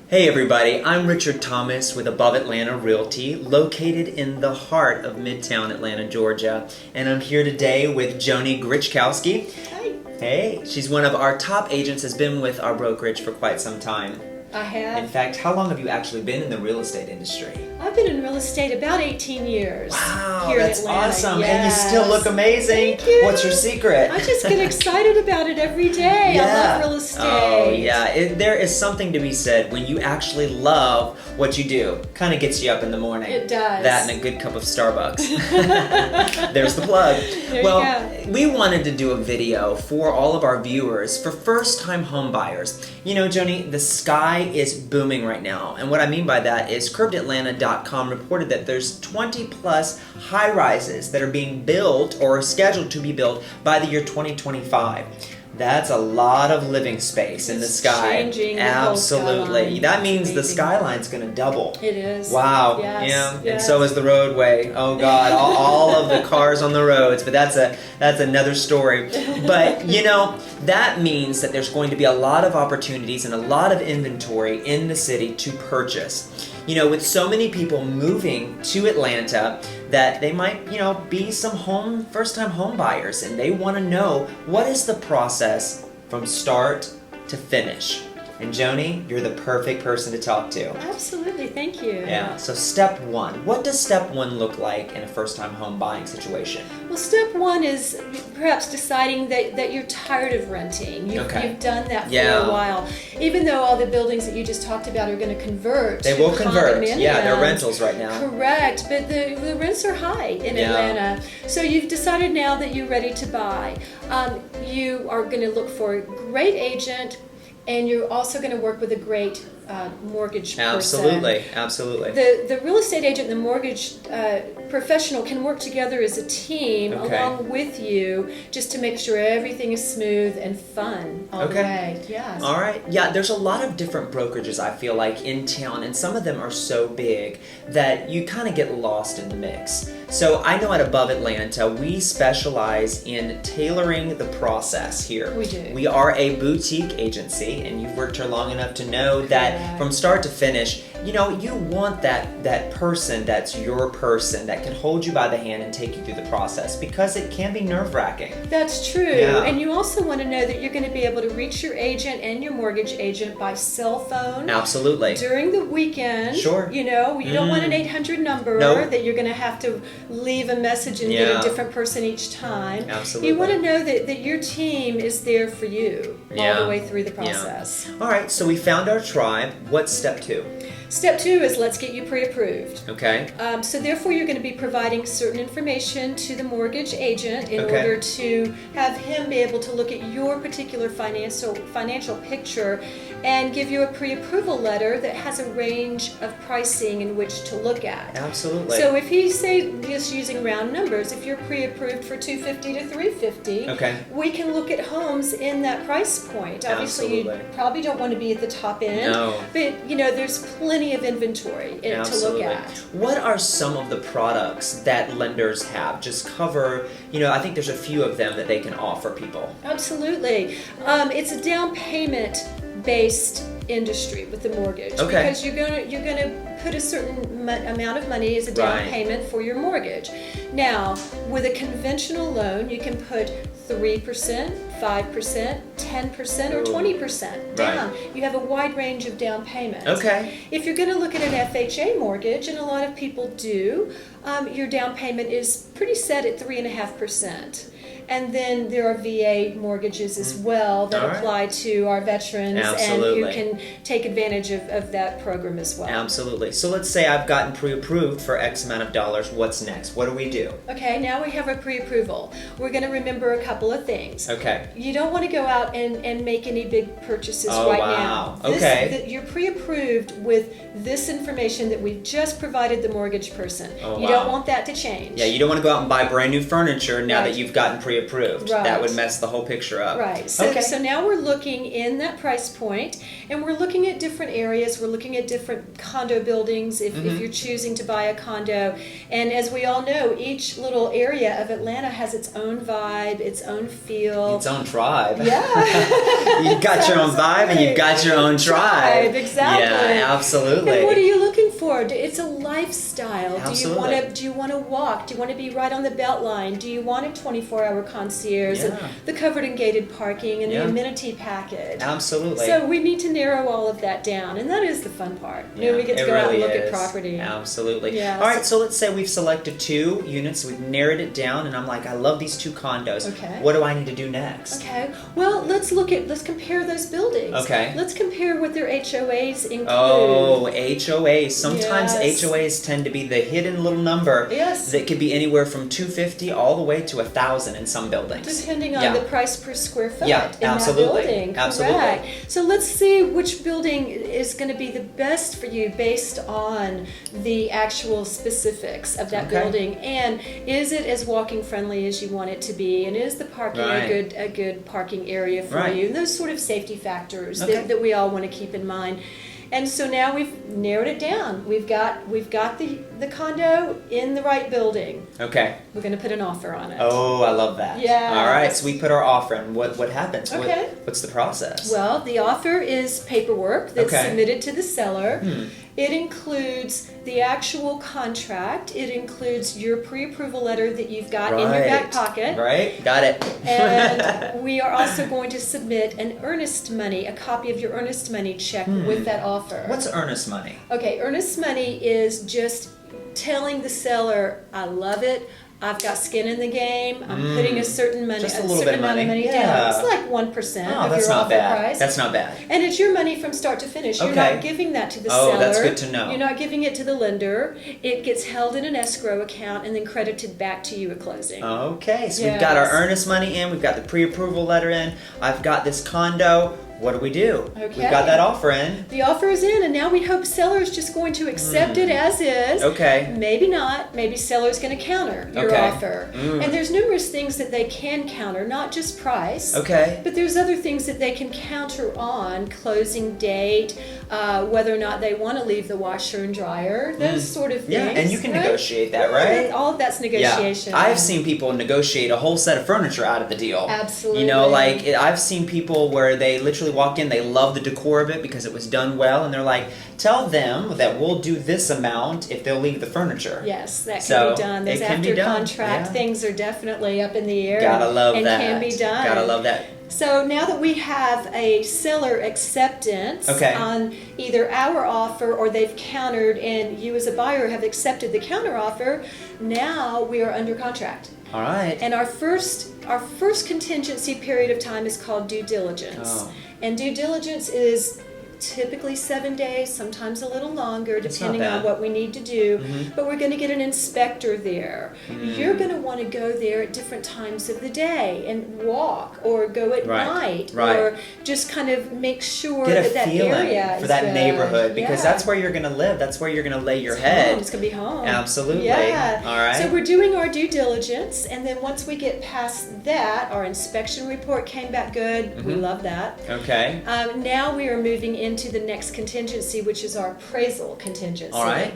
Hey everybody, I'm Richard Tomas with Above Atlanta Realty, located in the heart of Midtown Atlanta, Georgia. And I'm here today with Joani Gruczkowski. Hi. Hey, she's one of our top agents, has been with our brokerage for quite some time. I have. In fact, how long have you actually been in the real estate industry? I've been in real estate about 18 years. Wow, here that's in Atlanta. awesome. Yes. And you still look amazing. Thank you. What's your secret? I just get excited about it every day. Yeah. I love real estate. Oh, yeah. There is something to be said when you actually love what you do. Kind of gets you up in the morning. It does. That and a good cup of Starbucks. There's the plug. There Well, you go. we wanted to do a video for all of our viewers for first-time home buyers. You know, Joani, the sky is booming right now. And what I mean by that is CurvedAtlanta.com reported that there's 20 plus high-rises that are being built or are scheduled to be built by the year 2025. That's a lot of living space in the sky. Changing the whole Absolutely. skyline. That means the Amazing. skyline's going to double. It is. Wow. Yes. Yeah. And Yes. so is the roadway. Oh God, all of the cars on the roads. But that's another story. But you know, that means that there's going to be a lot of opportunities and a lot of inventory in the city to purchase. You know, with so many people moving to Atlanta, that they might, you know, be some first-time home buyers, and they want to know what is the process from start to finish. And Joani, you're the perfect person to talk to. Absolutely. Thank you. Yeah. So step one. What does step one look like in a first-time home buying situation? Well, step one is perhaps deciding that you're tired of renting. You've done that for a while. Even though all the buildings that you just talked about are going to convert. They will convert. Yeah, they're condominiums. rentals right now. Correct, but the rents are high in Atlanta. So you've decided now that you're ready to buy. You are going to look for a great agent, and you're also going to work with a great mortgage person. Absolutely. The real estate agent and the mortgage professional can work together as a team along with you, just to make sure everything is smooth and fun all the way. Yes. All right. Yeah, there's a lot of different brokerages, I feel like, in town, and some of them are so big that you kind of get lost in the mix. So I know at Above Atlanta, we specialize in tailoring the process here. We do. We are a boutique agency, and you've worked here long enough to know that from start to finish, you know, you want that person that's your person that can hold you by the hand and take you through the process, because it can be nerve-wracking. That's true. Yeah. And you also want to know that you're going to be able to reach your agent and your mortgage agent by cell phone. Absolutely. During the weekend. Sure. You know, you don't want an 800 number that you're going to have to leave a message and get a different person each time. Absolutely. You want to know that your team is there for you all the way through the process. All right, so we found our tribe. What's step two? Step two is let's get you pre-approved. Okay. So therefore you're going to be providing certain information to the mortgage agent in order to have him be able to look at your particular financial picture and give you a pre-approval letter that has a range of pricing in which to look at. Absolutely. So if he's, say, just using round numbers, if you're pre-approved for $250 to $350, we can look at homes in that price point. Obviously, you probably don't want to be at the top end, but you know, there's plenty of inventory to look at. What are some of the products that lenders have? Just cover, you know, I think there's a few of them that they can offer people. Absolutely. It's a down payment based industry with the mortgage because you're gonna put a certain amount of money as a down payment for your mortgage. Now, with a conventional loan, you can put 3%, 5%, 10%, or 20% down. You have a wide range of down payments. If you're going to look at an FHA mortgage, and a lot of people do, your down payment is pretty set at 3.5%. And then there are VA mortgages as well that apply to our veterans, and you can take advantage of that program as well. Absolutely. So let's say I've gotten pre-approved for X amount of dollars. What's next? What do we do? Okay, now we have a pre-approval. We're going to remember a couple of things. You don't want to go out and make any big purchases now. You're pre-approved with this information that we've just provided the mortgage person. You don't want that to change. Yeah, you don't want to go out and buy brand new furniture now that you've gotten pre-approved pre-approved. Right. That would mess the whole picture up. Right. So, okay. so now we're looking in that price point, and we're looking at different areas. We're looking at different condo buildings if you're choosing to buy a condo. And as we all know, each little area of Atlanta has its own vibe, its own feel. Its own tribe. Yeah. You've got your own vibe and you've got your own tribe. Exactly. Yeah, absolutely. And what are you looking for? It's a lifestyle. Absolutely. Do you want to walk? Do you want to be right on the belt line? Do you want a 24-hour concierge and the covered and gated parking and the amenity package? Absolutely. So we need to narrow all of that down, and that is the fun part. You know, we get to go out and look at property. Absolutely. Yeah. All right, so let's say we've selected 2 units, we've narrowed it down, and I'm like, I love these 2 condos. Okay. What do I need to do next? Okay. Well, let's compare those buildings. Okay. Let's compare what their HOAs include. Oh, HOAs. Sometimes Yes. HOAs tend to be the hidden little number that could be anywhere from $250 all the way to $1,000 in some buildings. Depending on the price per square foot in that absolutely. building. Absolutely. Correct. So let's see which building is going to be the best for you based on the actual specifics of that building, and is it as walking friendly as you want it to be, and is the parking a good parking area for you, and those sort of safety factors that we all want to keep in mind. And so now we've narrowed it down. We've got the condo in the right building. Okay. We're going to put an offer on it. Oh, I love that. Yeah. All right, so we put our offer in. What happens? Okay. What's the process? Well, the offer is paperwork that's submitted to the seller. It includes the actual contract. It includes your pre-approval letter that you've got in your back pocket. Right, got it. And we are also going to submit an earnest money, a copy of your earnest money check with that offer. What's earnest money? Okay, earnest money is just telling the seller, I love it. I've got skin in the game. I'm putting a certain amount of money down. It's like 1% of your offer price. That's not bad. And it's your money from start to finish. You're not giving that to the seller. Oh, that's good to know. You're not giving it to the lender. It gets held in an escrow account and then credited back to you at closing. Okay, so we've got our earnest money in. We've got the pre-approval letter in. I've got this condo. What do? Okay. We've got that offer in. The offer is in, and now we hope seller's just going to accept it as is. Okay. Maybe not. Maybe seller's going to counter your offer. And there's numerous things that they can counter, not just price. Okay. But there's other things that they can counter on, closing date, whether or not they want to leave the washer and dryer, those sort of things. Yeah, and you can negotiate that, right? All of that's negotiation. Yeah. I've seen people negotiate a whole set of furniture out of the deal. Absolutely. You know, like I've seen people where they literally walk in, they love the decor of it because it was done well, and they're like, tell them that we'll do this amount if they'll leave the furniture. Yes, that can be done. Those after contract things are definitely up in the air. Gotta love and that. And can be done. Gotta love that. So now that we have a seller acceptance on either our offer or they've countered and you as a buyer have accepted the counter offer, now we are under contract. All right. And our first contingency period of time is called due diligence. And due diligence is typically 7 days, sometimes a little longer, depending on what we need to do. But we're going to get an inspector there. You're going to want to go there at different times of the day and walk, or go at night, or just kind of make sure get that area for is that good. neighborhood, because that's where you're going to live. That's where you're going to lay your head. It's going to be home. Absolutely. Yeah. All right. So we're doing our due diligence, and then once we get past that, our inspection report came back good. We love that. Okay. Now we are moving into the next contingency, which is our appraisal contingency. All right.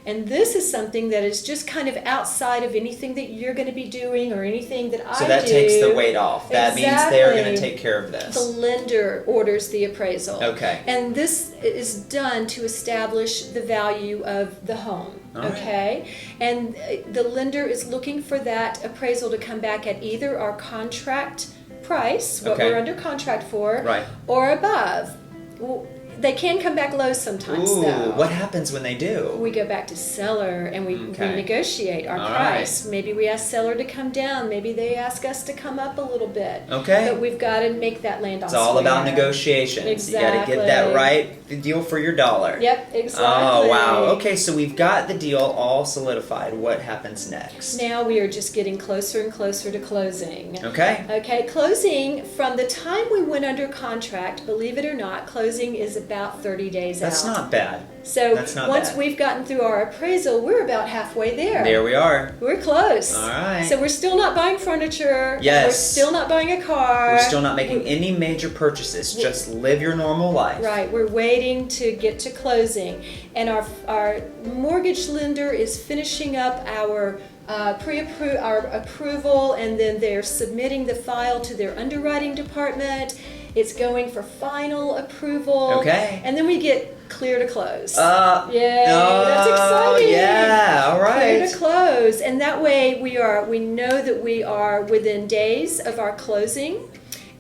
And this is something that is just kind of outside of anything that you're going to be doing or anything that I do. So that takes the weight off. That means they're going to take care of this. The lender orders the appraisal. Okay. And this is done to establish the value of the home. Okay. And the lender is looking for that appraisal to come back at either our contract price, what we're under contract for, or above. Well, they can come back low sometimes, though. What happens when they do? We go back to seller and we negotiate our price. Maybe we ask seller to come down. Maybe they ask us to come up a little bit. Okay. But we've got to make that land on It's all about negotiations. Exactly. You got to get that right deal for your dollar. Yep, exactly. Oh, wow. Okay, so we've got the deal all solidified. What happens next? Now we are just getting closer and closer to closing. Okay. Okay, closing, from the time we went under contract, believe it or not, closing is about 30 days That's out. not bad. So That's not once bad. we've gotten through our appraisal, we're about halfway there. There we are. We're close. All right. So we're still not buying furniture. Yes. We're still not buying a car. We're still not making any major purchases. Just live your normal life. Right. We're waiting to get to closing. And our mortgage lender is finishing up our our approval, and then they're submitting the file to their underwriting department. It's going for final approval. Okay. And then we get clear to close. Yay! That's exciting. Yeah, all right. Clear to close, and that way we know that we are within days of our closing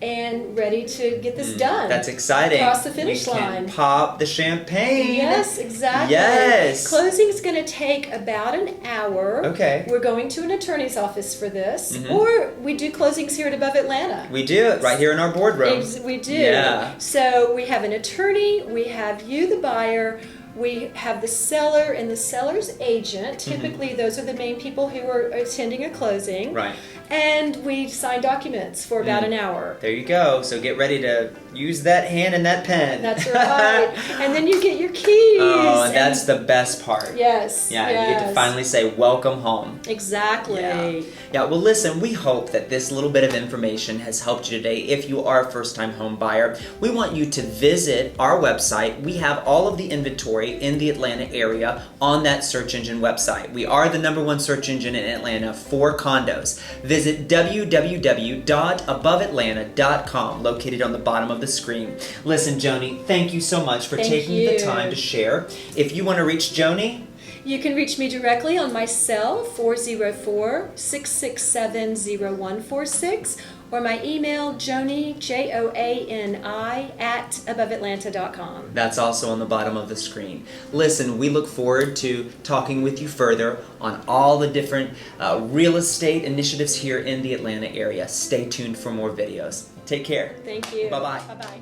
and ready to get this done. That's exciting. Cross the finish we line. Can pop the champagne. Yes, exactly. Yes. Closing's going to take about an hour. Okay. We're going to an attorney's office for this, or we do closings here at Above Atlanta. We do it right here in our boardroom. We do. Yeah. So we have an attorney, we have you, the buyer, we have the seller and the seller's agent. Typically, those are the main people who are attending a closing. Right. And we sign documents for about an hour. There you go. So get ready to use that hand and that pen. That's right. And then you get your keys. Oh, and that's the best part. Yes. Yeah, yes. you get to finally say, welcome home. Exactly. Yeah, well listen, we hope that this little bit of information has helped you today. If you are a first-time home buyer, we want you to visit our website. We have all of the inventory in the Atlanta area on that search engine website. We are the #1 search engine in Atlanta for condos. Visit www.aboveatlanta.com, located on the bottom of the screen. Listen, Joani, thank you so much for taking the time to share. If you want to reach Joani, you can reach me directly on my cell, 404-667-0146, or my email, Joani, Joani, @aboveatlanta.com. That's also on the bottom of the screen. Listen, we look forward to talking with you further on all the different real estate initiatives here in the Atlanta area. Stay tuned for more videos. Take care. Thank you. Bye-bye. Bye-bye.